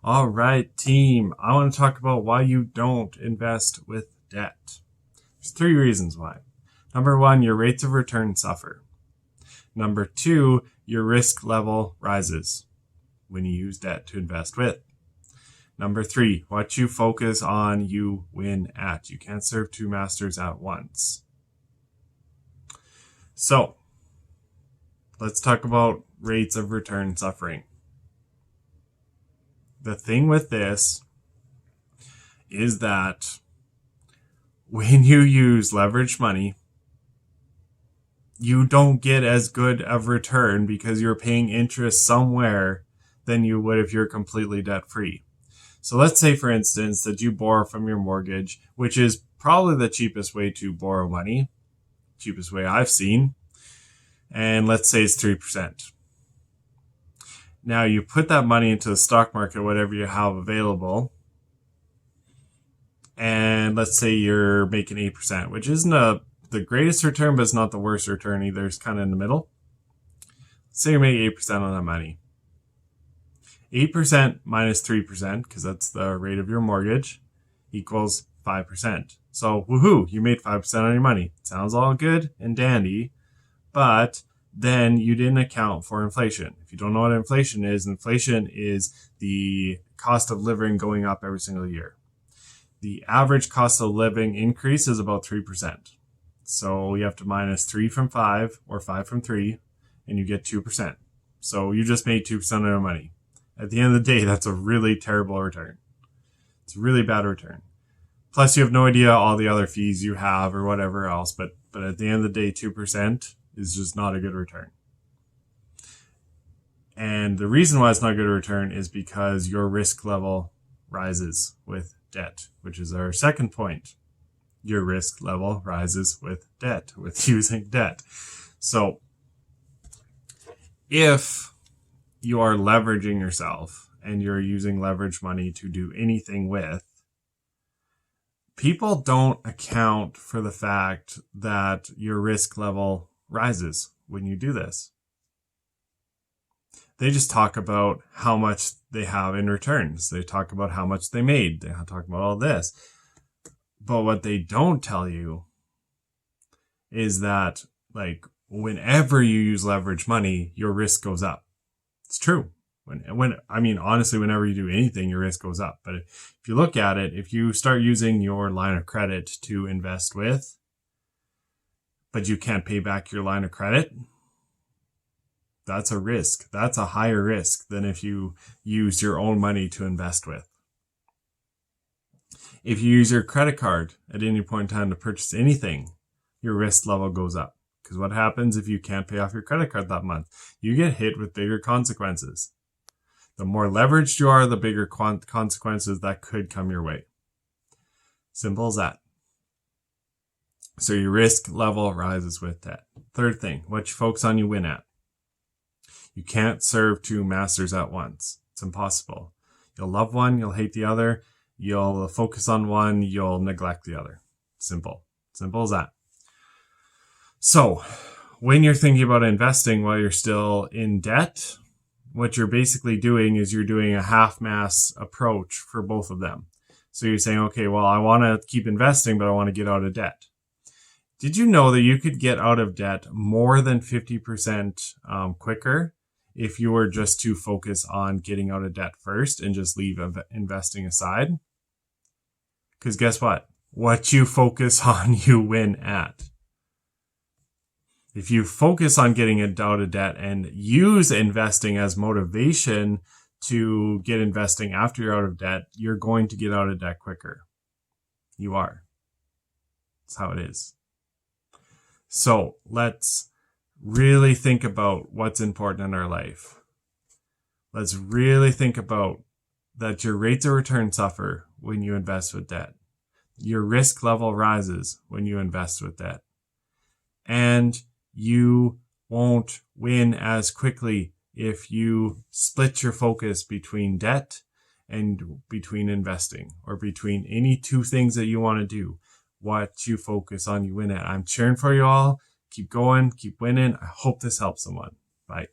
All right, team. I want to talk about why you don't invest with debt. There's 3 reasons why. Number 1, your rates of return suffer. Number 2, your risk level rises when you use debt to invest with. Number 3, what you focus on, you win at. You can't serve 2 masters at once. So, let's talk about rates of return suffering. The thing with this is that when you use leveraged money, you don't get as good of return because you're paying interest somewhere than you would if you're completely debt free. So let's say, for instance, that you borrow from your mortgage, which is probably the cheapest way to borrow money, cheapest way I've seen. And let's say it's 3%. Now you put that money into the stock market, whatever you have available. And let's say you're making 8%, which isn't the greatest return, but it's not the worst return either. It's kind of in the middle. Let's say you make 8% on that money. 8% minus 3%, because that's the rate of your mortgage, equals 5%. So woohoo, you made 5% on your money. Sounds all good and dandy, but then you didn't account for inflation. If you don't know what inflation is the cost of living going up every single year. The average cost of living increase is about 3%. So you have to minus 3 from 5 or 5 from 3, and you get 2%. So you just made 2% of your money. At the end of the day, that's a really terrible return. It's a really bad return. Plus, you have no idea all the other fees you have or whatever else, but at the end of the day, 2% is just not a good return. And the reason why it's not a good return is because your risk level rises with debt, which is our second point. Your risk level rises with debt, with using debt. So if you are leveraging yourself and you're using leverage money to do anything with, people don't account for the fact that your risk level rises when you do this. They just talk about how much they have in returns. They talk about how much they made. They talk about all this. But what they don't tell you is that, like, whenever you use leverage money, your risk goes up. It's true. Honestly, whenever you do anything, your risk goes up. But if you look at it, if you start using your line of credit to invest with, but you can't pay back your line of credit, that's a risk. That's a higher risk than if you use your own money to invest with. If you use your credit card at any point in time to purchase anything, your risk level goes up. Because what happens if you can't pay off your credit card that month? You get hit with bigger consequences. The more leveraged you are, the bigger consequences that could come your way. Simple as that. So your risk level rises with that. Third thing, what you focus on, you win at. You can't serve 2 masters at once. It's impossible. You'll love one, you'll hate the other. You'll focus on one, you'll neglect the other. Simple. Simple as that. So when you're thinking about investing while you're still in debt, what you're basically doing is you're doing a half-mass approach for both of them. So you're saying, okay, well, I want to keep investing, but I want to get out of debt. Did you know that you could get out of debt more than 50% quicker if you were just to focus on getting out of debt first and just leave investing aside? Because guess what? What you focus on, you win at. If you focus on getting out of debt and use investing as motivation to get investing after you're out of debt, you're going to get out of debt quicker. You are. That's how it is. So let's really think about what's important in our life. Let's really think about that your rates of return suffer when you invest with debt. Your risk level rises when you invest with debt. And you won't win as quickly if you split your focus between debt and between investing, or between any 2 things that you want to do. What you focus on, you win at. I'm cheering for you all. Keep going, keep winning. I hope this helps someone. Bye.